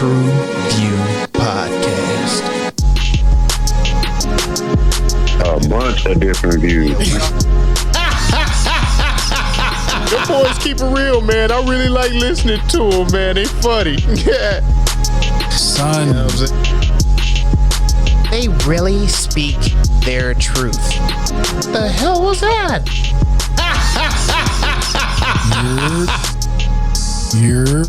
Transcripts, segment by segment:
TruVue Podcast. A bunch of different views. Them boys keep it real, man. I really like listening to them, man. They funny. Yeah. Son. You know what I'm saying? They really speak their truth. The hell was that? You're.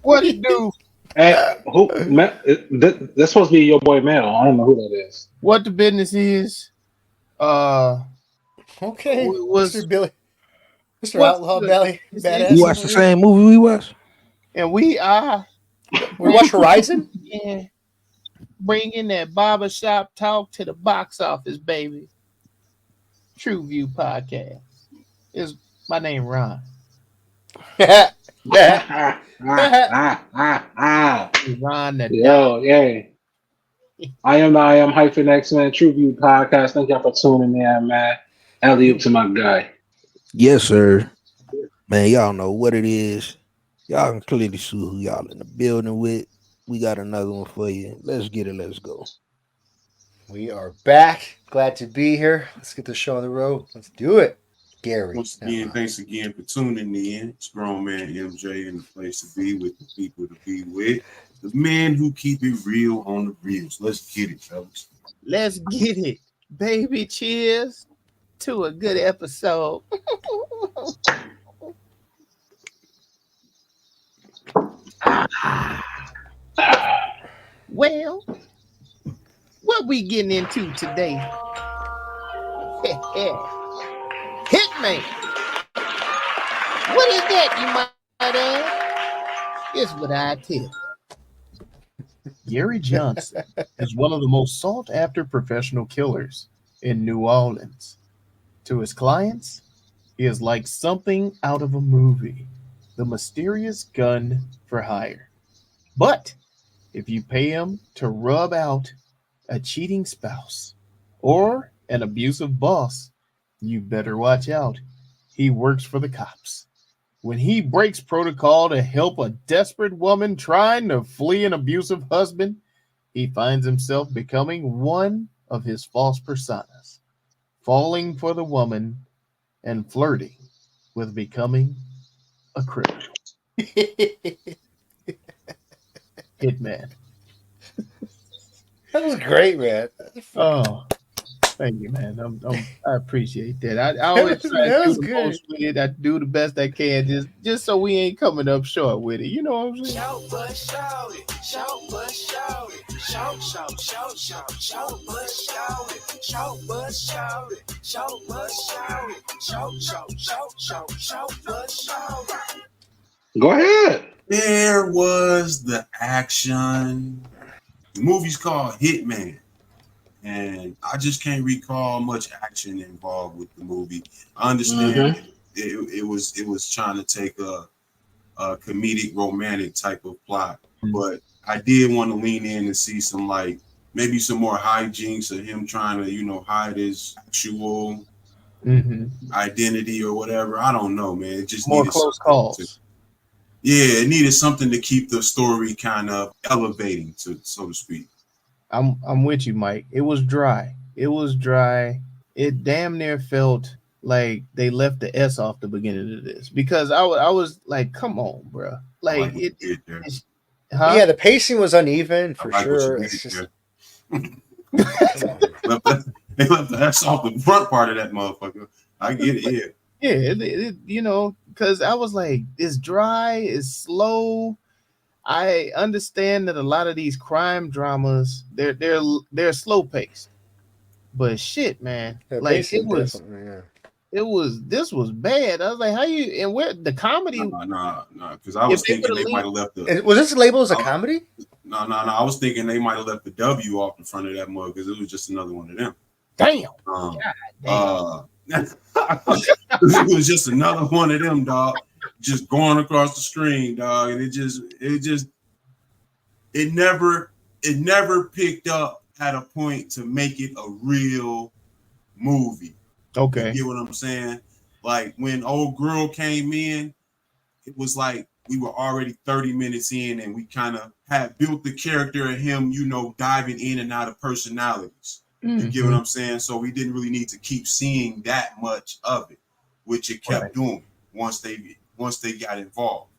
What it do? Hey, that's supposed to be your boy Mel. I don't know who that is. What the business is? Okay, Was Mr. Billy, Mr. Outlaw Belly, badass. You watch the same movie we watch? and we watch Horizon. Yeah, bringing that barbershop talk to the box office, baby. TruVue Podcast. Is my name Ron? Ron the Yo, yeah. I am -X-Man, TruVue Podcast. Thank y'all for tuning in, man. Alley up to my guy. Yes, sir. Man, y'all know what it is. Y'all can clearly see who y'all in the building with. We got another one for you. Let's get it. Let's go. We are back. Glad to be here. Let's get the show on the road. Let's do it. Gary. Once again, thanks again for tuning in. It's grown man MJ in the place to be with, the people to be with. The men who keep it real on the reels. Let's get it, fellas. Let's get it, baby. Cheers to a good episode. Well, what we getting into today? Hitman. What is that, you might ask? It's what I tell. Gary Johnson is one of the most sought-after professional killers in New Orleans. To his clients, he is like something out of a movie, the mysterious gun for hire. But if you pay him to rub out a cheating spouse or an abusive boss, you better watch out. He works for the cops. When he breaks protocol to help a desperate woman trying to flee an abusive husband, he finds himself becoming one of his false personas, falling for the woman and flirting with becoming a criminal. Hitman. That was great, man. Oh, thank you, man. I appreciate that. I always try to do the most with it. I do the best I can, just so we ain't coming up short with it. You know what I'm saying? Shout but shout it, shout but shout it, shout but shout it, shout but shout it, shout but shout it, shout but shout it. Go ahead. There was the action. The movie's called Hitman. And I just can't recall much action involved with the movie. I understand it was trying to take a comedic romantic type of plot, but I did want to lean in and see some maybe some more hijinks of him trying to hide his actual identity or whatever. I don't know, man. It just More needed close calls. it needed something to keep the story kind of elevating, so to speak. I'm with you, Mike. It was dry. It damn near felt like they left the S off the beginning of this, because I was like, come on, bro. Like Yeah, the pacing was uneven for like sure. what you It's did just They left the S off the front part of that motherfucker. I get it, yeah. Because I was like, it's dry, it's slow. I understand that a lot of these crime dramas, they're slow paced, but shit, man, like it was this was bad. I was like, how you and where the comedy? No, because I was thinking they might have left the. Was this labeled as a comedy? No. I was thinking they might have left the W off the front of that mug because it was just another one of them. Damn. It was just another one of them, dog. Just going across the screen, dog, and it never picked up at a point to make it a real movie. Okay. You get what I'm saying? Like when old girl came in, it was like we were already 30 minutes in and we kind of had built the character of him, you know, diving in and out of personalities. You get what I'm saying? So we didn't really need to keep seeing that much of it, which it kept doing once they got involved.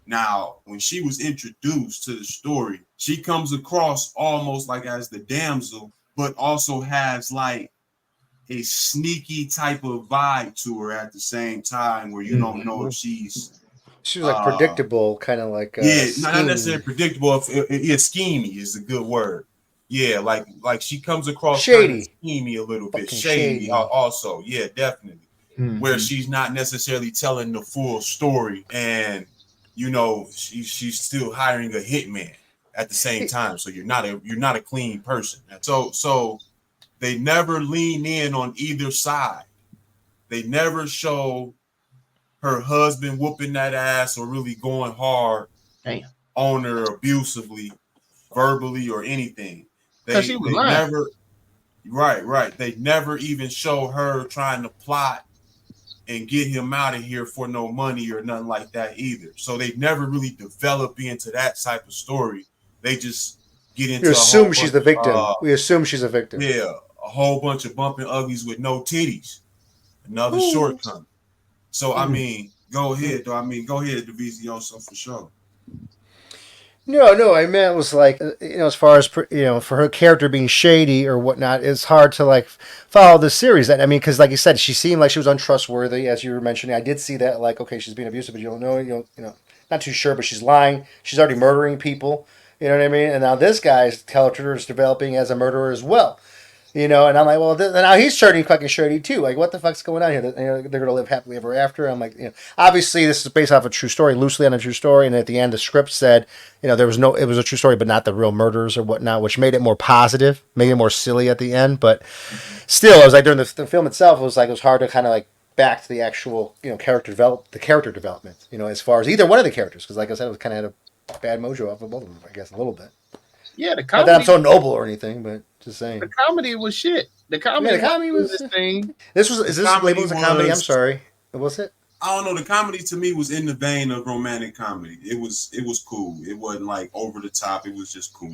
Now, when she was introduced to the story, she comes across almost like as the damsel, but also has like a sneaky type of vibe to her at the same time where you don't know if she was like predictable, kind of like not necessarily predictable. Schemy is a good word. Yeah, like she comes across shady, kind of schemy a little bit, fucking shady. Also, yeah, definitely. Where she's not necessarily telling the full story, and you know she's still hiring a hitman at the same time. So you're not a clean person. So they never lean in on either side. They never show her husband whooping that ass or really going hard on her abusively, verbally or anything. They never, right. They never even show her trying to plot and get him out of here for no money or nothing like that either. So they never really develop into that type of story. They just get into. We assume she's the victim. We assume she's a victim. Yeah, a whole bunch of bumping uglies with no titties. Another shortcoming. So I mean, go ahead, though. Go ahead, Davizioso, for sure. No, I meant it was like, you know, as far as, you know, for her character being shady or whatnot, it's hard to like follow the series. I mean, because like you said, she seemed like she was untrustworthy, as you were mentioning. I did see that, like, okay, she's being abusive, but you don't know, you know, not too sure, but she's lying. She's already murdering people. You know what I mean? And now this guy's character is developing as a murderer as well. You know, and I'm like, well, now he's turning fucking shady too. Like, what the fuck's going on here? They're going to live happily ever after. I'm like, you know, obviously this is based off a true story, loosely on a true story. And at the end, the script said, you know, it was a true story, but not the real murders or whatnot, which made it more positive, made it more silly at the end. But still, I was like, during the film itself, it was hard to kind of like back to the actual, you know, character development, you know, as far as either one of the characters. Because like I said, it was kind of had a bad mojo off of both of them, I guess, a little bit. Yeah, the Not comedy. that I'm so noble or anything, but just saying. The comedy was shit. The comedy was this thing. Is this labeled as a comedy? I'm sorry. Was it? I don't know. The comedy to me was in the vein of romantic comedy. It was cool. It wasn't like over the top. It was just cool.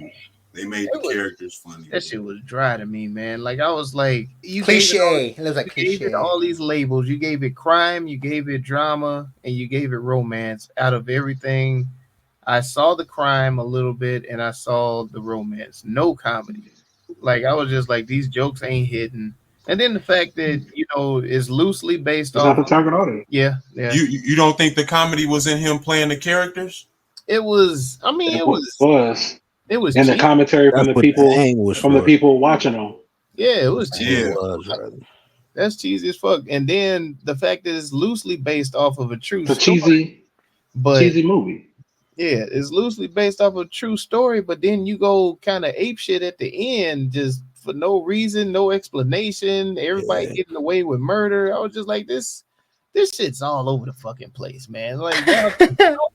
They made the characters funny. That shit was dry to me, man. Like I was like, cliche. It was like cliche. You gave it all these labels. You gave it crime. You gave it drama, and you gave it romance. Out of everything, I saw the crime a little bit, and I saw the romance. No comedy. Like I was just like, these jokes ain't hitting. And then the fact that, you know, is loosely based off the target audience. Yeah. You don't think the comedy was in him playing the characters? It was. I mean, it was. It was. And cheap. the commentary from the people watching them. Yeah, it was cheesy. Yeah. That's cheesy as fuck. And then the fact that it's loosely based off of a true story. Cheesy movie. Yeah, it's loosely based off a true story, but then you go kind of ape shit at the end just for no reason, no explanation. Everybody getting away with murder. I was just like, this shit's all over the fucking place, man. Like, y'all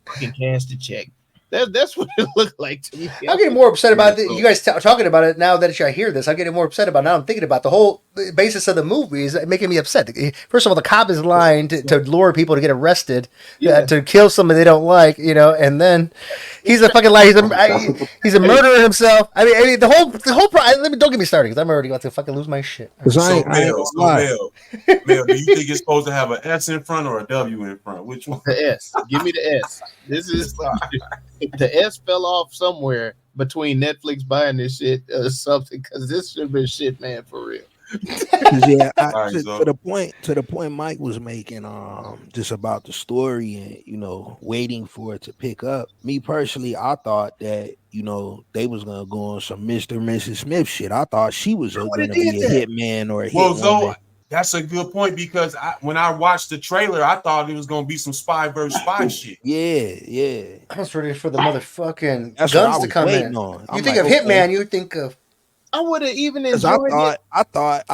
fucking cash the check. That's what it looked like to me. I'm getting more upset about it. You guys talking about it now that I hear this. I'm getting more upset about it now. I'm thinking about the whole basis of the movie is making me upset. First of all, the cop is lying to lure people to get arrested, to kill somebody they don't like, you know, and then he's a fucking liar. He's a murderer himself. I mean, the whole. Don't get me started because I'm already about to fucking lose my shit. So, Mel, do you think it's supposed to have an S in front or a W in front? Which one? The S. Give me the S. This is. The S fell off somewhere between Netflix buying this shit or something, because this should have been shit, man, for real. Yeah, to the point Mike was making, just about the story and, you know, waiting for it to pick up. Me personally, I thought that, you know, they was gonna go on some Mr. and Mrs. Smith shit. I thought she was gonna be a hitman or a hitwoman. That's a good point, because when I watched the trailer, I thought it was gonna be some spy versus spy shit. Yeah. I was ready for the motherfucking guns to come in. You think of Hitman, you think of. I would have even enjoyed it. I thought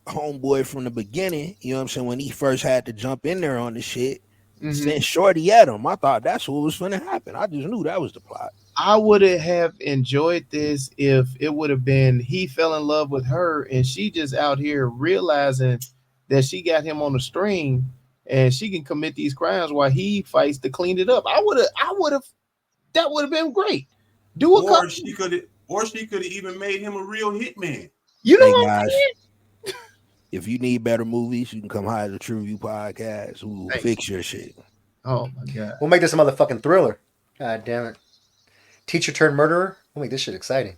homeboy from the beginning, you know what I'm saying, when he first had to jump in there on the shit, sent Shorty at him. I thought that's what was going to happen. I just knew that was the plot. I would have enjoyed this if it would have been he fell in love with her and she just out here realizing that she got him on the string and she can commit these crimes while he fights to clean it up. I would have that would have been great. Do a couple. She could have even made him a real hitman. You know Hey, what guys. I'm saying? If you need better movies, you can come hire the TruVue Podcast. Who will Thanks. fix your shit. Oh my god. We'll make this a motherfucking thriller. God damn it. Teacher turned murderer. We'll make this shit exciting.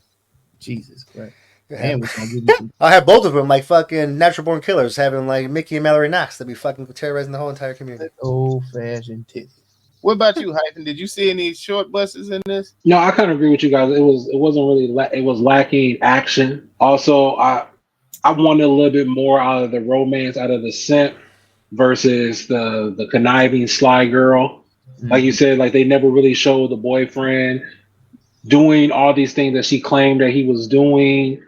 Jesus Christ. Yeah. And we're gonna give you some I'll have both of them like fucking Natural Born Killers, having like Mickey and Mallory Knox. They'll be fucking terrorizing the whole entire community. old-fashioned titties. What about you, Hyphen? Did you see any short buses in this? No, I kind of agree with you guys. It wasn't really it was lacking action. Also, I wanted a little bit more out of the romance, out of the simp versus the conniving sly girl. Like you said, like they never really showed the boyfriend doing all these things that she claimed that he was doing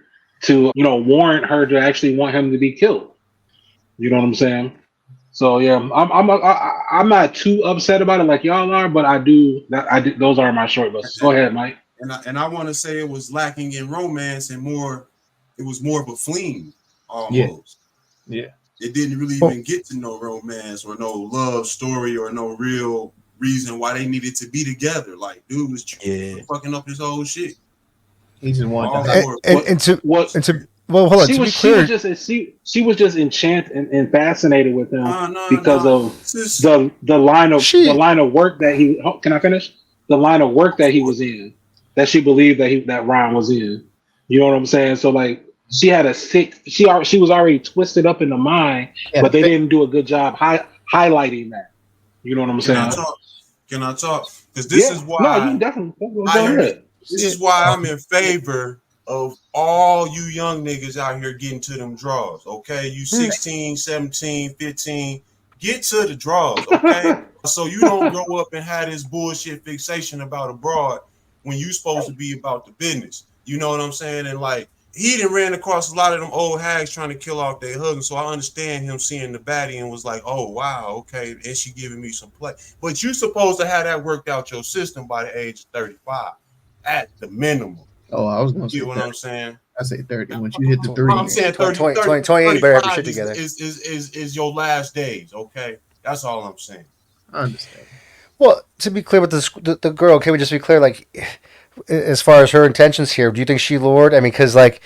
to, warrant her to actually want him to be killed. You know what I'm saying? So yeah, I'm not too upset about it like y'all are, but I do. Those are my short busts. Go ahead, Mike. And I want to say it was lacking in romance and more. It was more of a fling almost. Yeah. It didn't really even get to no romance or no love story or no real reason why they needed to be together. Like, dude was fucking up his whole shit. He just wanted well, hold on. She was just enchanted and fascinated with him because of the line of work that he. Can I finish? The line of work that he was in, that she believed that Ryan was in. You know what I'm saying? So like, she had a sick. She was already twisted up in the mind, but they didn't do a good job highlighting that. You know what I'm saying? Can I talk? Because this is why. No, you definitely go ahead. This is why I'm in favor of all you young niggas out here getting to them draws, okay? You 16, 17, 15, get to the draws, okay? So you don't grow up and have this bullshit fixation about a broad when you supposed to be about the business. You know what I'm saying? And like, he done ran across a lot of them old hags trying to kill off their husband. So I understand him seeing the baddie and was like, oh, wow, okay. And she giving me some play. But you supposed to have that worked out your system by the age of 35 at the minimum. Oh, I was going to say what I'm saying? I say 30. Once you hit the 30, I'm saying 30, 28, better have your shit together. Is your last days, okay? That's all I'm saying. I understand. Well, to be clear with the girl, can we just be clear, like, as far as her intentions here, do you think she lured? I mean, because, like,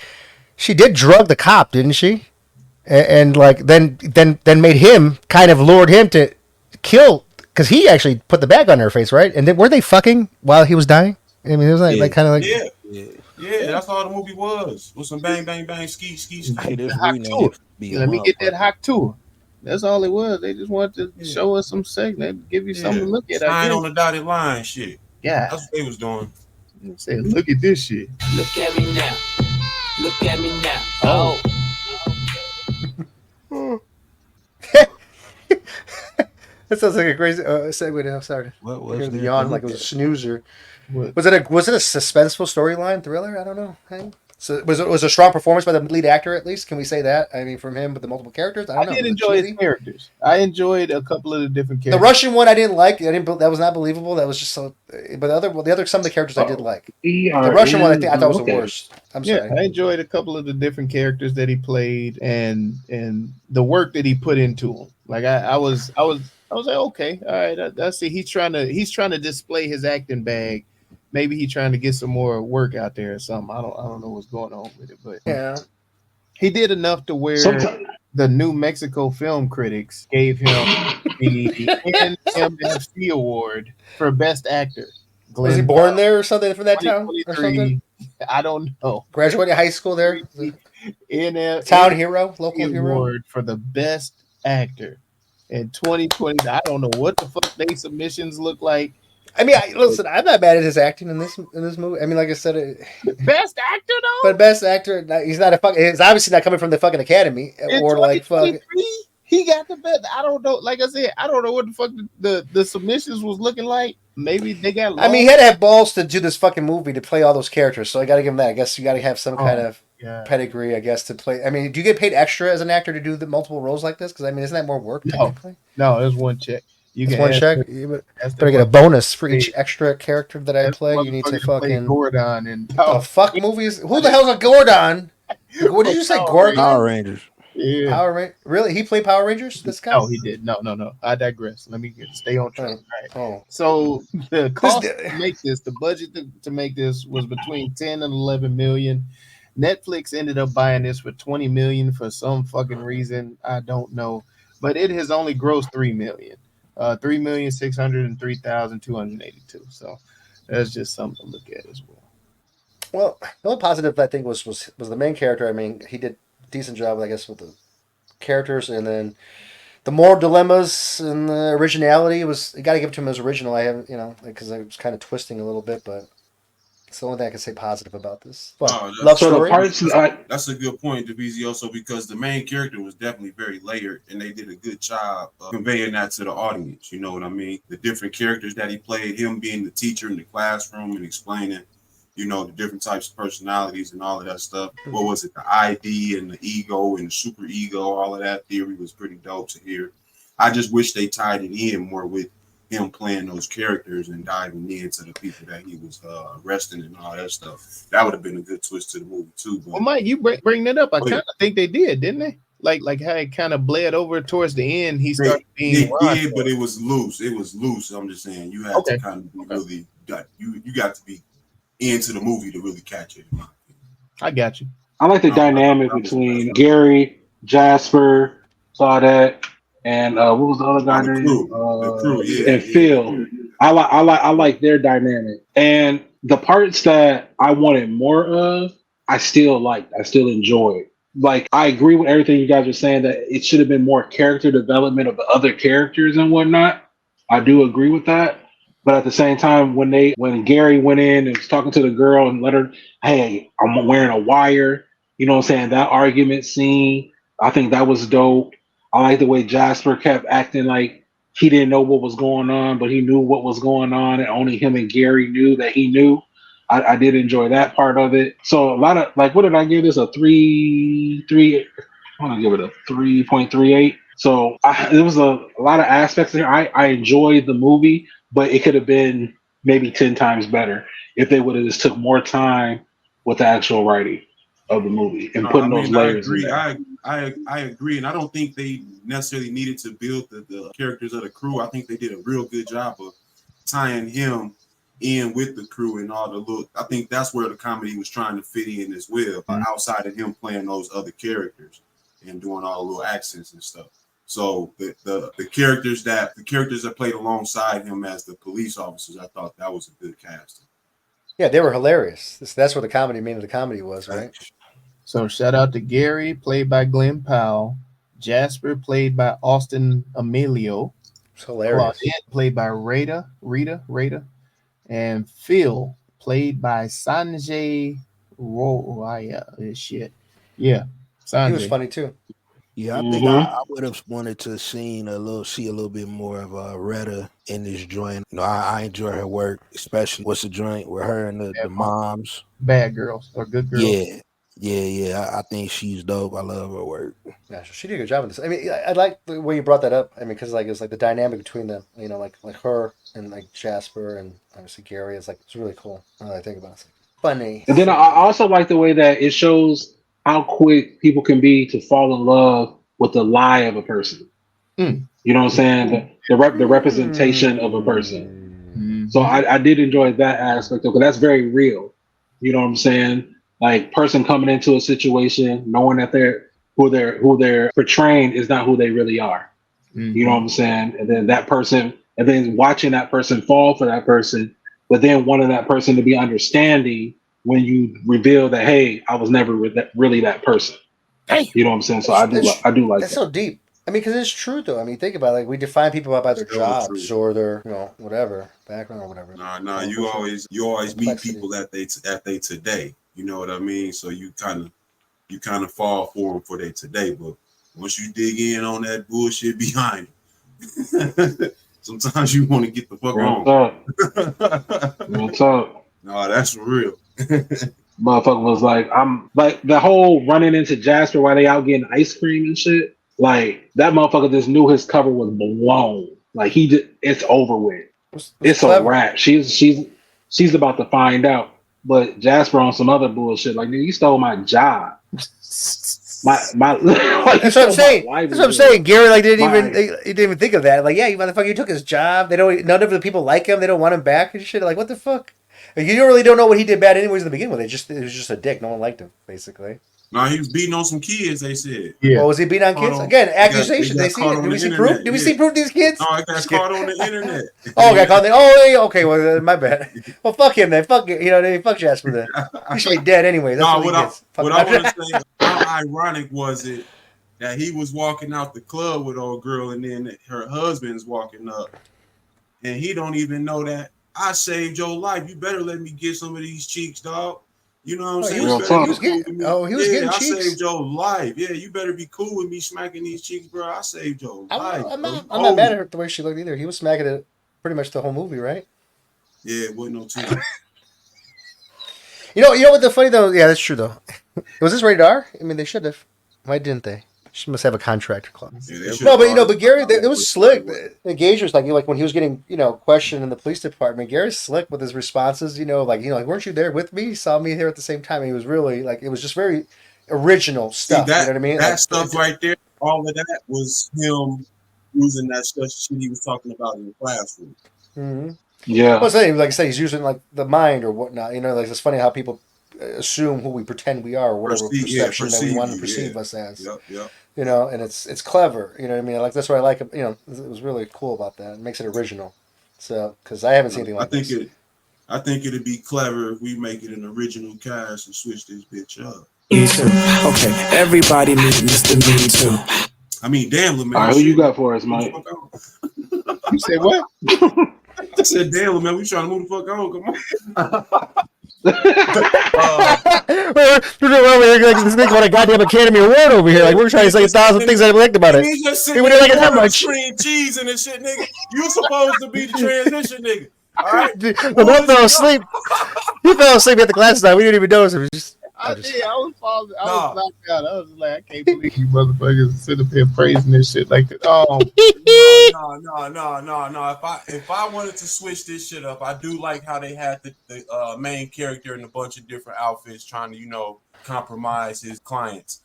she did drug the cop, didn't she? And like, then made him, kind of lured him to kill, because he actually put the bag on her face, right? And then were they fucking while he was dying? I mean, it was like kind of like... Yeah, that's all the movie was. With some bang, bang, bang, ski. Let me get that hot tour. That's all it was. They just wanted to show us some segment, give you something to look at. Sign on the dotted line, shit. Yeah. That's what they was doing. Say, look at this shit. Look at me now. Look at me now. Oh. That sounds like a crazy segue now. Sorry. What was the yawn like it was a snoozer? Was it a suspenseful storyline thriller? I don't know. Hey? So was it a strong performance by the lead actor at least? Can we say that? I mean, from him with the multiple characters. I did enjoy his characters. I enjoyed a couple of the different characters. The Russian one I didn't like. That was not believable. That was just so. But some of the characters I did like. The Russian one I thought was the worst. I'm sorry. I enjoyed a couple of the different characters that he played and the work that he put into them. Like I was like, okay, all right. I see. He's trying to display his acting bag. Maybe he's trying to get some more work out there or something. I don't know what's going on with it, but yeah, he did enough to where the New Mexico film critics gave him the NSFW award for best actor. Was he born there or something from that town? Or something? I don't know. Graduated high school there. Town hero, local hero. Award for the best actor in 2020. I don't know what the fuck they submissions look like. I mean, listen, I'm not bad at his acting in this movie. I mean, like I said, best actor though. But best actor, he's not he's obviously not coming from the fucking Academy or like fucking. He got the best. I don't know. Like I said, I don't know what the fuck the submissions was looking like. Maybe they got. Long. I mean, he had to have balls to do this fucking movie to play all those characters. So I got to give him that. I guess you got to have some kind of pedigree, I guess, to play. I mean, do you get paid extra as an actor to do the multiple roles like this? Because I mean, isn't that more work technically? No, there's one check. You It's can one ask check. the- You ask the better get a motherfucker- bonus for each extra character that I ask the play. You need to motherfucker play fucking. Gordon and The fuck movies? Who the hell's a Gordon? What did you say, Gordon? Power Rangers. Yeah. Power Rangers? Really? He played Power Rangers? This guy? No, he did. No. I digress. Let me stay on track. Right. Oh. So the cost This- to make this, the budget to make this was between 10 and 11 million. Netflix ended up buying this for 20 million for some fucking reason. I don't know. But it has only grossed 3 million. 3,603,282. So that's just something to look at as well. Well, the only positive I think was the main character. I mean, he did a decent job, I guess, with the characters, and then the moral dilemmas and the originality was. You got to give it to him as original. I haven't, because I was kind of twisting a little bit, but it's the only thing I can say positive about this. But love So the story. parts That's a good point, Davizioso, because the main character was definitely very layered, and they did a good job of conveying that to the audience. You know what I mean? The different characters that he played, him being the teacher in the classroom and explaining, the different types of personalities and all of that stuff. What was it? The ID and the ego and the super ego, all of that theory was pretty dope to hear. I just wish they tied it in more with him playing those characters and diving into the people that he was arresting and all that stuff. That would have been a good twist to the movie too. But, Well, Mike, you bring that up. I kind of think they did, didn't they? Like how it kind of bled over towards the end. He started being yeah, but it was loose. It was loose. I'm just saying you had to kind of be really you got to be into the movie to really catch it. In my opinion. I got you. I like the dynamic between Gary, Jasper, Claudette, and what was the other guy name? The crew, yeah, and Phil. I like their dynamic. And the parts that I wanted more of, I still liked. I still enjoyed. Like, I agree with everything you guys were saying that it should have been more character development of the other characters and whatnot. I do agree with that. But at the same time, when Gary went in and was talking to the girl and let her, hey, I'm wearing a wire, you know what I'm saying? That argument scene, I think that was dope. I like the way Jasper kept acting like he didn't know what was going on, but he knew what was going on, and only him and Gary knew that he knew. I did enjoy that part of it. So a lot of, like, what did I give this? A 3.3? I want to give it a 3.38. So there was a lot of aspects there. I enjoyed the movie, but it could have been maybe 10 times better if they would have just took more time with the actual writing of the movie and putting those layers in there. I agree, and I don't think they necessarily needed to build the characters of the crew. I think they did a real good job of tying him in with the crew and all the look. I think that's where the comedy was trying to fit in as well, outside of him playing those other characters and doing all the little accents and stuff. So the characters that played alongside him as the police officers, I thought that was a good casting. Yeah, they were hilarious. That's where the comedy, meaning the comedy was, right? So shout out to Gary, played by Glen Powell. Jasper, played by Austin Emilio. It's hilarious. Claudette, played by Rita. And Phil, played by Sanjay Roy. Shit. Yeah. Sanjay. He was funny too. Yeah, I think I would have wanted to see a little bit more of Retta in this joint. I enjoy her work, especially what's the joint with her and the moms. Bad girls or good girls. Yeah. I think she's dope. I love her work. Yeah, she did a good job with this. I mean, I like the way you brought that up. I mean, because it's like the dynamic between them. Like her and like Jasper and obviously Gary. It's really cool. Now that I think about it, it's funny. And then I also like the way that it shows how quick people can be to fall in love with the lie of a person. You know what I'm saying? The representation of a person. So I did enjoy that aspect of it, because that's very real. You know what I'm saying? Like, person coming into a situation knowing that who they're portraying is not who they really are. You know what I'm saying? And then that person, and then watching that person fall for that person, but then wanting that person to be understanding when you reveal that, hey, I was never really that person. You know what I'm saying? So I do like that's that. so deep. I mean, because it's true though. I mean, think about it. Like, we define people by their jobs or their, whatever background or whatever. Nah. You always meet people that they today. You know what I mean? So you kind of fall for them for their today. But once you dig in on that bullshit behind it, sometimes you want to get the fuck on. What's up? No, that's for real. Motherfucker was like, I'm like, the whole running into Jasper while they out getting ice cream and shit. Like, that motherfucker just knew his cover was blown. Like it's over with. It's clever. a wrap. She's about to find out. But Jasper on some other bullshit. Like, nigga, you stole my job. My like, That's what I'm saying. That's what I'm saying. Gary he didn't even think of that. Like, yeah, you motherfucker, you took his job. None of the people like him. They don't want him back and shit. Like, what the fuck? Like, you really don't know what he did bad anyways in the beginning with it. It was just a dick. No one liked him, basically. No, he was beating on some kids, they said. Yeah. Oh, was he beating on kids? Again, accusation. They see it. Did we see proof? Did we see proof of these kids? No, I got caught on the internet. Oh, got caught. Oh, okay. Well, my bad. Well, fuck him then. Fuck you know, fuck Jasper then. He should be dead anyway. That's what I want to say, how ironic was it that he was walking out the club with old girl and then her husband's walking up and he don't even know that I saved your life. You better let me get some of these cheeks, dog. You know what I'm saying? He was getting I cheeks. saved your life. Yeah, you better be cool with me smacking these cheeks, bro. I saved your life. I'm not mad at her the way she looked either. He was smacking it pretty much the whole movie, right? Yeah, it wasn't no two. You know what the funny though? Yeah, that's true though. Was this rated R? I mean, they should have. Why didn't they? She must have a contract clause. Yeah, no, but Gary, it was slick. The Gagers, like when he was getting, questioned in the police department, Gary's slick with his responses. Like weren't you there with me? He saw me here at the same time. And he was really it was just very original stuff. See, that, you know what I mean? That stuff right there, all of that was him using that stuff shit he was talking about in the classroom. Mm-hmm. Yeah. Well, like I said, he's using the mind or whatnot. It's funny how people assume who we pretend we are or whatever perception that we want to perceive us as. Yep. And it's clever. You know what I mean? That's what I like. It was really cool about that. It makes it original. So, because I haven't seen anything like this. I think it'd be clever if we make it an original cast and switch this bitch up. Me too. Okay, everybody needs Mr. Me Too. I mean, damn, man. All right, who you got for us, Mike? You said what? I said, damn, man, we trying to move the fuck on. Come on. This nigga won a goddamn Academy Award over here. Like, we're trying to say 1,000 things I liked about it. He just we didn't like it that much. Cream cheese and this shit, nigga. You supposed to be the transition nigga. All right. Well, fell asleep. He fell asleep at the class time. We didn't even notice. It was just. I was knocked out. I was like, I can't believe you motherfuckers sit up here praising this shit like that. Oh, no. If I wanted to switch this shit up, I do like how they had the main character in a bunch of different outfits trying to, compromise his clients.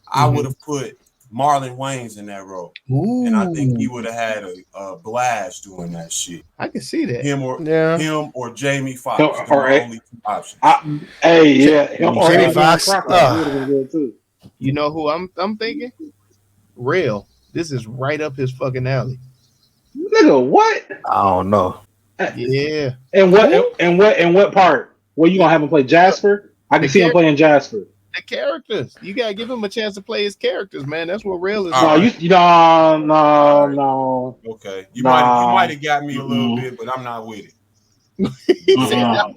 I would have put Marlon Wayans in that role. Ooh. And I think he would have had a blast doing that shit. I can see that. Him or Jamie Foxx. Only two options. Jamie Foxx. You know who I'm thinking? Real. This is right up his fucking alley. Nigga, what? I don't know. Yeah. And what part? Where you gonna have him play Jasper? I can see him playing Jasper. The characters. You gotta give him a chance to play his characters, man. That's what Real is. No. Okay. You might have got me a little bit, but I'm not with it. Yeah,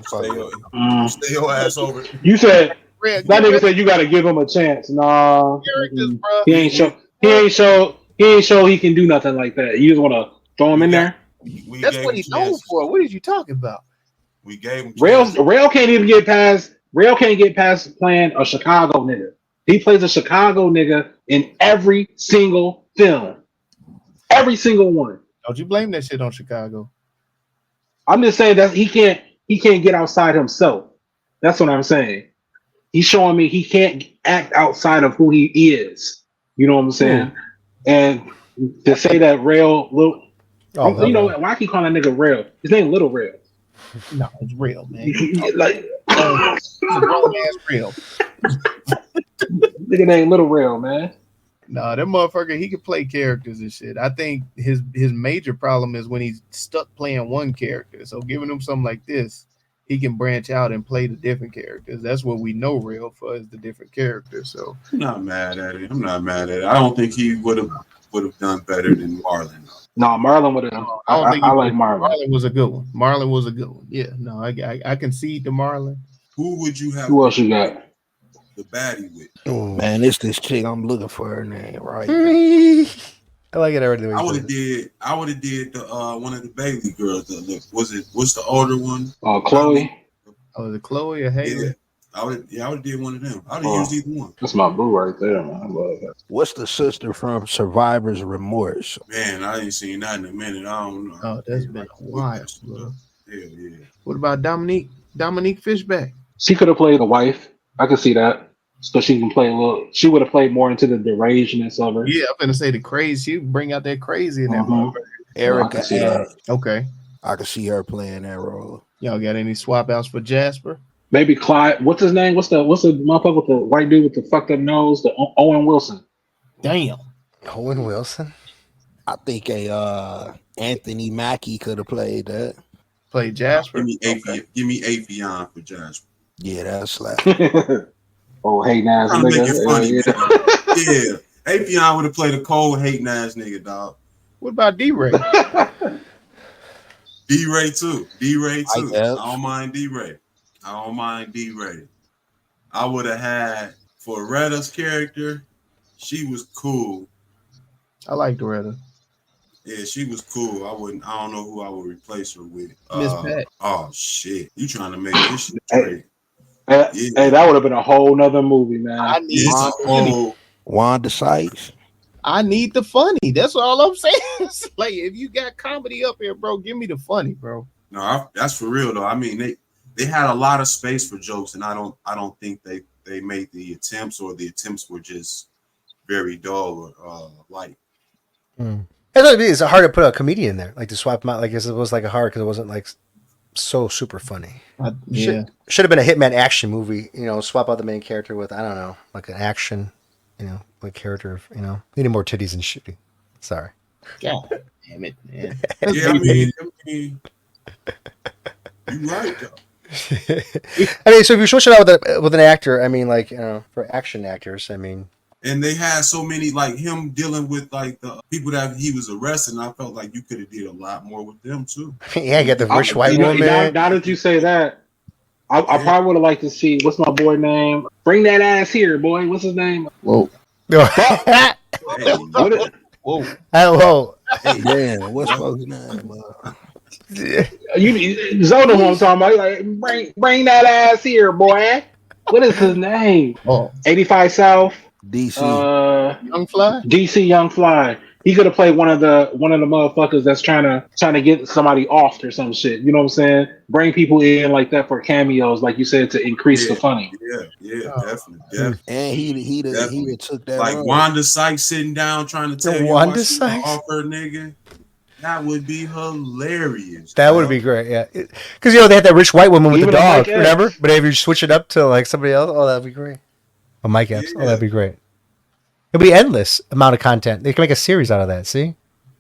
stay your ass over. You said that nigga said you gotta give him a chance. Nah. Characters, bro. He ain't show he can do nothing like that. You just wanna throw him in there? That's what he's known for. What are you talking about? We gave him Rail can't even get past playing a Chicago nigga. He plays a Chicago nigga in every single film. Every single one. Don't you blame that shit on Chicago. I'm just saying that he can't get outside himself. That's what I'm saying. He's showing me he can't act outside of who he is. You know what I'm saying? And to say that Rail why I keep calling that nigga Rail? His name Little Rail. No, it's Real, man. Like it's a grown ass Real. Nigga named Little Rail, man. No, that motherfucker, he can play characters and shit. I think his major problem is when he's stuck playing one character. So giving him something like this, he can branch out and play the different characters. That's what we know Real for, is the different characters. So I'm not mad at it. I don't think he would have done better than Marlon. No, Marlon would have. I like Marlon. Marlon was a good one. Yeah, no, I concede to Marlon. Who would you have? Who else you got? The baddie with? Oh man, it's this chick. I'm looking for her name right. I like it already. I would have did the one of the Bailey girls. What's the older one? Chloe. Oh, the Chloe or Haley? I would have did one of them. I would have used either one. That's my boo right there, man. I love that. What's the sister from Survivor's Remorse? Man, I ain't seen that in a minute. I don't know. Oh, that's been a while, bro. Yeah. What about Dominique Fishback? She could have played the wife. I could see that. So she can play a little. She would have played more into the derangedness of her. Yeah, I'm gonna say the crazy. You bring out that crazy in that motherfucker. Erica. Okay. I could see her playing that role. Y'all got any swap outs for Jasper? Maybe Clyde. What's his name? What's the motherfucker with the white dude with the fucked up nose? The Owen Wilson. Damn. Owen Wilson. I think Anthony Mackie could have played that. Play Jasper. Give me Afion for Jasper. Yeah, that's slap. Oh, hey, nice Trying to make nigga. it funny, Yeah. man. Yeah, Afion would have played a cold, hating ass nigga, dog. What about D-Ray? D-Ray too. I guess. don't mind D-Ray. I would have had for Retta's character. She was cool. I like Retta. Yeah, she was cool. I don't know who I would replace her with. Miss Pat. Oh shit! You trying to make this shit straight? Hey, that would have been a whole nother movie, man. I need Wanda Sykes. I need the funny. That's all I'm saying. It's like, if you got comedy up here, bro, give me the funny, bro. No, that's for real though. I mean, they had a lot of space for jokes, and I don't think they made the attempts, or the attempts were just very dull or light. It's hard to put a comedian in there, like to swap them out. Like it was like a hard because it wasn't like so super funny. Should have been a hitman action movie. You know, swap out the main character with, I don't know, like an action. You know, like character of, you know, needed more titties and shooting. Sorry. God damn it, man. Yeah, I mean, you're right though. I mean, so if you switch it out with an actor, I mean, like, you know, for action actors, I mean. And they had so many, like him dealing with like the people that he was arresting. I felt like you could have did a lot more with them too. Yeah, get the rich white woman. Now that you say that, I probably would have liked to see, what's my boy name? Bring that ass here, boy. What's his name? Whoa. Hey, Whoa. Hello. Hey, man, what's his name? You Zoda, who I'm talking about. Like, bring that ass here, boy. What is his name? 85 South. DC. Young Fly. DC Young Fly. He could have played one of the motherfuckers that's trying to get somebody off or some shit. You know what I'm saying? Bring people in like that for cameos, like you said, to increase the funny. Yeah, definitely. And he took that. Like Wanda Sykes sitting down trying to tell you Wanda why she Sykes off her nigga. That would be hilarious. That would be great, yeah. Because, you know, they had that rich white woman with Even the dog, Mike remember? Epps. But if you switch it up to, like, somebody else, oh, that'd be great. Oh, Mike Epps. Oh, that'd be great. It'd be endless amount of content. They can make a series out of that, see?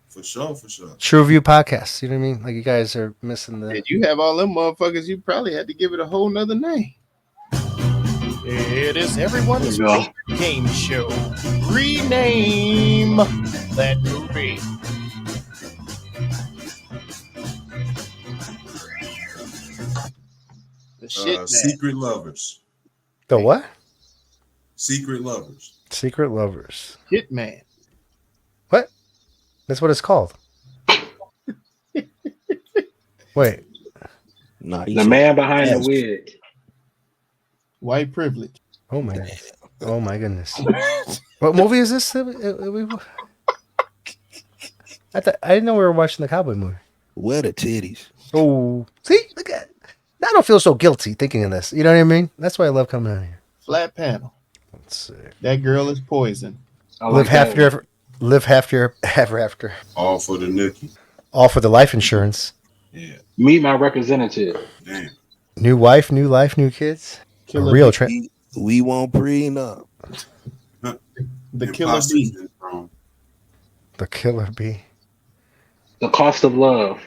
For sure. TruVue Podcast. You know what I mean? Like, you guys are missing the... If you have all them motherfuckers, you probably had to give it a whole nother name. It is everyone's favorite game show. Rename that movie. The shit Secret Lovers. The what? Secret Lovers. Secret Lovers. Hitman. What? That's what it's called. Wait. No, The man behind the wig. White privilege. Oh my goodness. What movie is this? I didn't know we were watching the cowboy movie. Where the titties? Oh, see, look at. Now I don't feel so guilty thinking of this. You know what I mean? That's why I love coming out here. Flat panel. Let's see. That girl is poison. Live after. Ever after. All for the nookie. All for the life insurance. Yeah. Meet my representative. Damn. New wife, new life, new kids. Killer Real bee. We won't prenup. The killer bee. The killer bee. The cost of love.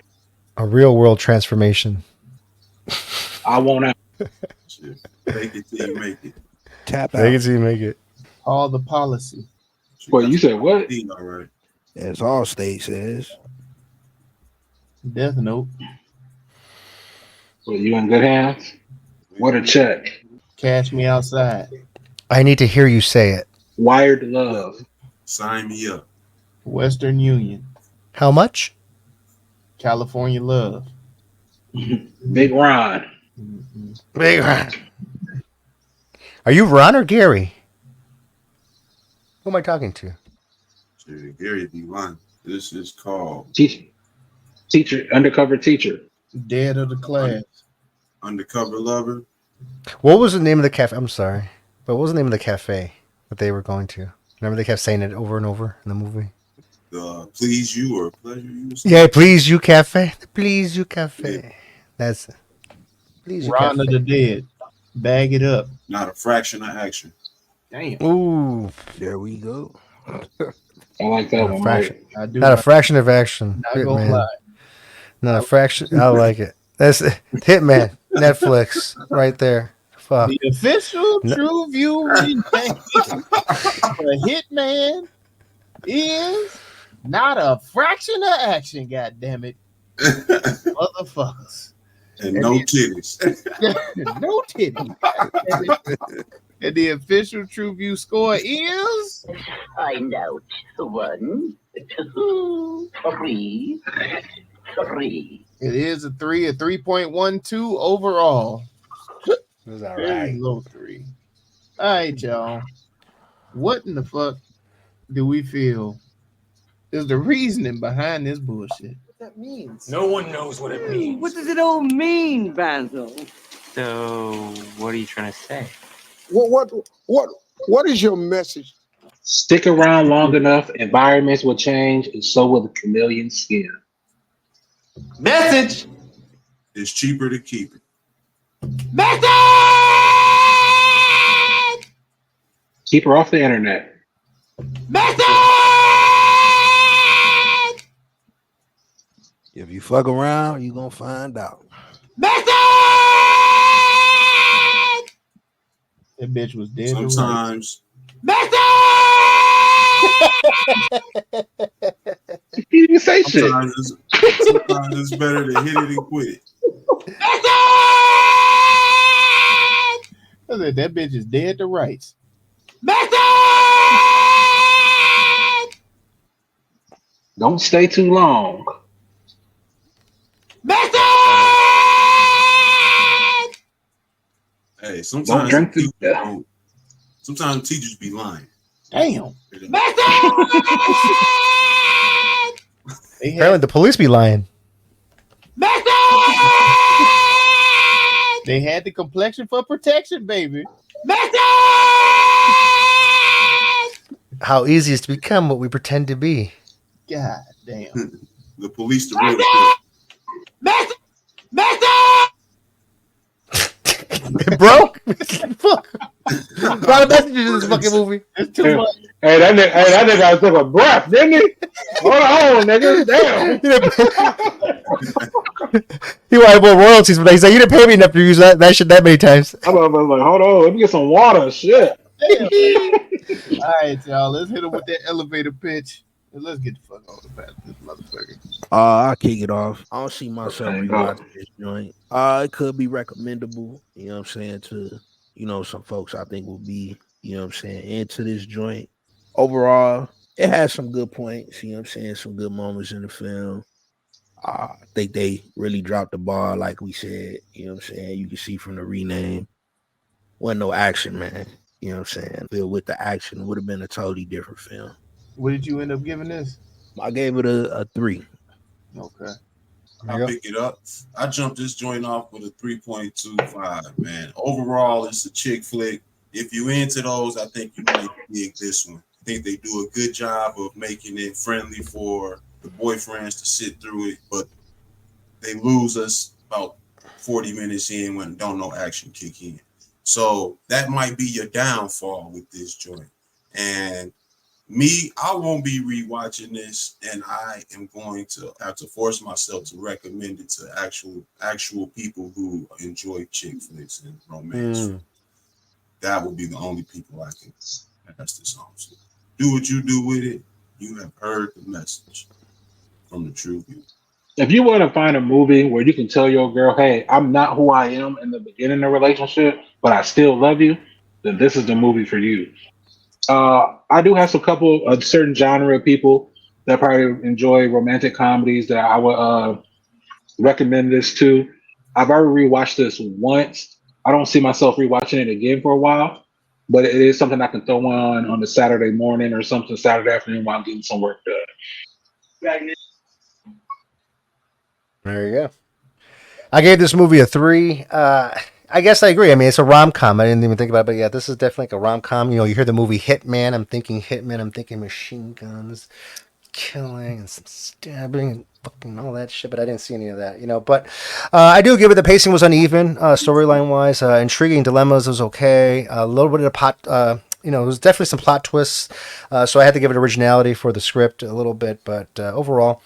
A real world transformation. I won't have. Make it till you make it. Tap out. Make it till you make it. All the policy. Well, you said what? All right. As Allstate says. Death Note. Well, you in good hands? What a check. Cash me outside. I need to hear you say it. Wired love. Sign me up. Western Union. How much? California Love. Big Ron. Big Ron. Are you Ron or Gary? Who am I talking to? Gary be lying. This is called Teacher, undercover teacher. Dead of the class. Undercover Lover. What was the name of the cafe? I'm sorry, but what was the name of the cafe that they were going to? Remember they kept saying it over and over in the movie? Please You or Pleasure You? Yeah, Please You Cafe. Please You Cafe. Yeah. That's it. Please You Ron Cafe. of the Dead. Bag it up. Not a fraction of action. Damn. Ooh. There we go. I like that one. Fraction. I do Not a fraction of action. Not gonna lie. Not a fraction. I like it. That's Hitman. Netflix. Right there. Fuck. The official TruVue remake for Hitman is not a fraction of action, goddammit. Motherfuckers. And no titties. No titties. And the official TruVue score is... Find out. 1, 2, 3, 3. It is a 3.12 overall. That's all Very right. low 3. All right, y'all. What in the fuck do we feel is the reasoning behind this bullshit? What that means? No one knows what it means. What does it all mean, Basil? So, what are you trying to say? What is your message? Stick around long enough, environments will change, and so will the chameleon skin. Message! It's cheaper to keep it. Message! Keep her off the internet. Message! If you fuck around, you gonna find out. Message! That bitch was dead. Sometimes. You didn't say shit. Sometimes it's better to hit it and quit it. That bitch is dead to rights. Don't stay too long. Hey, sometimes drink teachers sometimes teachers be lying. Damn. Apparently the police be lying. They had the complexion for protection, baby. How easy it is to become what we pretend to be. God damn. The police, the real shit. It broke. Fuck. A lot of messages in this fucking movie. It's too much. Hey, that nigga took a breath, didn't he? Hold on, nigga. Damn. He wanted more royalties, but he said, "You didn't pay me enough to use that shit that many times." I was like, hold on, let me get some water. Shit. All right, y'all. Let's hit him with that elevator pitch. And let's get the fuck on the path this motherfucker. I'll kick it off. I don't see myself rewatching this joint. It could be recommendable, you know what I'm saying, to, you know, some folks I think will be, you know what I'm saying, into this joint. Overall, it has some good points, you know what I'm saying, some good moments in the film. I think they really dropped the ball, like we said, you know what I'm saying. You can see from the rename. Wasn't no action, man. You know what I'm saying? Filled with the action would have been a totally different film. What did you end up giving this? I gave it a 3. Okay. I'll pick it up. I jumped this joint off with a 3.25, man. Overall, it's a chick flick. If you into those, I think you might dig this one. I think they do a good job of making it friendly for the boyfriends to sit through it, but they lose us about 40 minutes in when don't no action kick in. So that might be your downfall with this joint. And me, I won't be rewatching this, and I am going to have to force myself to recommend it to actual people who enjoy chick flicks and romance. That will be the only people I can pass this on to. Do what you do with it. You have heard the message from the TruVue. If you want to find a movie where you can tell your girl, hey, I'm not who I am in the beginning of the relationship, but I still love you, then this is the movie for you. I do have some couple of certain genre of people that probably enjoy romantic comedies that I would recommend this to. I've already rewatched this once. I don't see myself rewatching it again for a while. but it is something I can throw on a Saturday morning or something Saturday afternoon while I'm getting some work done. There you go. I gave this movie a 3. I guess I agree. I mean, it's a rom-com. I didn't even think about it, but yeah, this is definitely like a rom-com. You know, you hear the movie Hitman. I'm thinking Hitman. I'm thinking machine guns, killing, and some stabbing, and fucking all that shit. But I didn't see any of that, you know. But I do give it. The pacing was uneven, storyline-wise. Intriguing dilemmas was okay. A little bit of plot. You know, there was definitely some plot twists. So I had to give it originality for the script a little bit. But overall,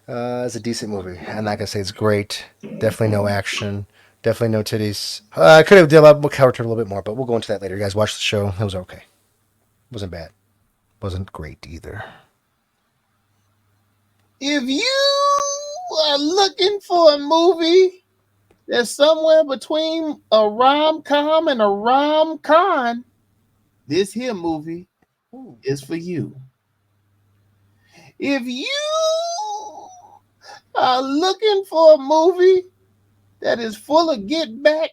it's a decent movie. I'm not gonna say it's great. Definitely no action. Definitely no titties. I could have developed a character a little bit more, but we'll go into that later. You guys watch the show. It was okay. Wasn't bad. Wasn't great either. If you are looking for a movie that's somewhere between a rom-com and a rom-con, this here movie is for you. If you are looking for a movie that is full of get back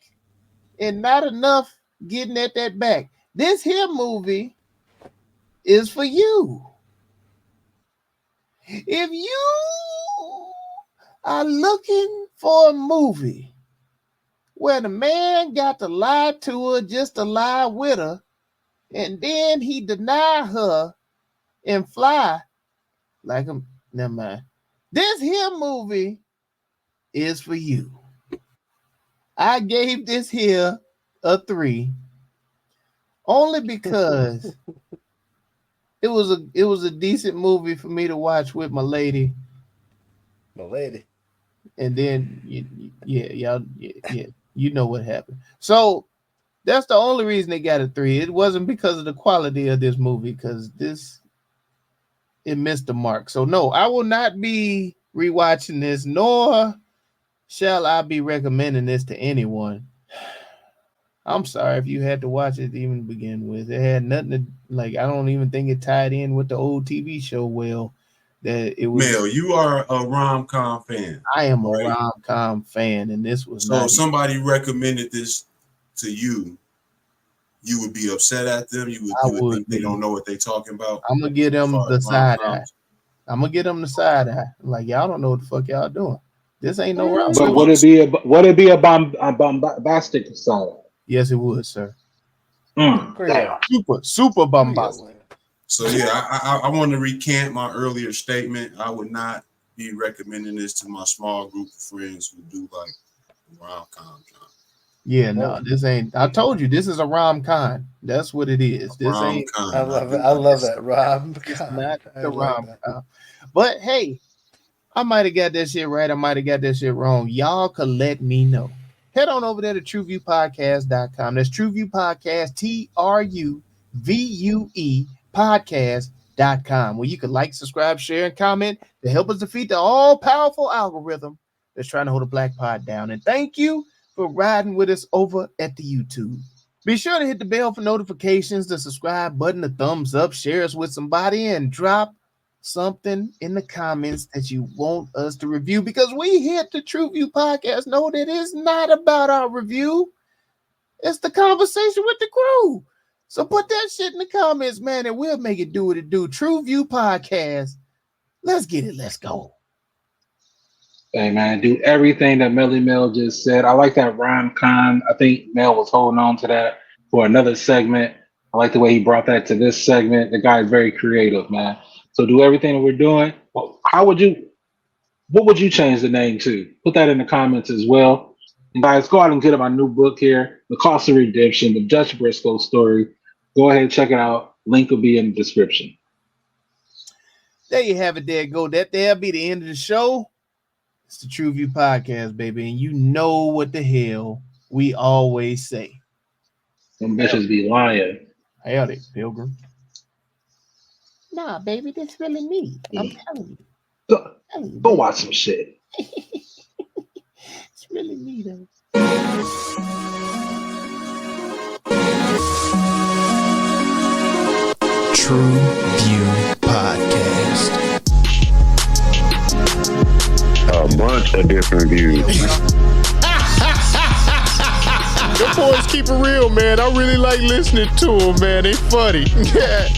and not enough getting at that back, this here movie is for you. If you are looking for a movie where the man got to lie to her just to lie with her, and then he deny her and fly like a, never mind. This here movie is for you. I gave this here a 3 only because it was a decent movie for me to watch with my lady. And then you know what happened. So that's the only reason they got a 3. It wasn't because of the quality of this movie, because it missed the mark. So no, I will not be rewatching this, nor shall I be recommending this to anyone. I'm sorry if you had to watch it to even begin with. It had nothing to, like, I don't even think it tied in with the old TV show well. That it was. Mel, you are a rom-com fan. I am a rom-com fan, and this was so if somebody recommended this to you, you would be upset at them. You would think they don't know what they're talking about. I'm gonna get them the side eye. I'm gonna get them the side eye. Like, y'all don't know what the fuck y'all doing. This ain't no rom. But would it be a bombastic side eye? Yes, it would, sir. Super bombastic. So yeah, I want to recant my earlier statement. I would not be recommending this to my small group of friends who do like rom-com. Yeah, no, this ain't. I told you this is a rom-com. That's what it is. This ain't. I love it. I love that rom-com. Not the rom-com. But hey, I might have got that shit right. I might have got that shit wrong. Y'all could let me know. Head on over there to TruVuePodcast.com. That's TruVue Podcast, TruVue Podcast.com, where you can like, subscribe, share, and comment to help us defeat the all-powerful algorithm that's trying to hold a black pod down. And thank you for riding with us over at the YouTube. Be sure to hit the bell for notifications, the subscribe button, the thumbs up, share us with somebody, and drop something in the comments that you want us to review, because we here at the TruVue Podcast know that it's not about our review. It's the conversation with the crew. So put that shit in the comments, man, and we'll make it do what it do. TruVue Podcast. Let's get it. Let's go. Hey, man, do everything that Melly Mel just said. I like that rom-com. I think Mel was holding on to that for another segment. I like the way he brought that to this segment. The guy is very creative, man. So do everything that we're doing. Well, what would you change the name to? Put that in the comments as well. And guys, go out and get my new book here, The Cost of Redemption, the Dutch Briscoe story. Go ahead and check it out. Link will be in the description. There you have it. There go. That'll be the end of the show. It's the TruVue Podcast, baby. And you know what the hell we always say. Them bitches be lying. Howdy, Pilgrim. Nah, baby, that's really me. I'm telling you. Go watch some shit. It's really me, though. TruVue Podcast. A bunch of different views. Them boys keep it real, man. I really like listening to them, man. They funny. Yeah.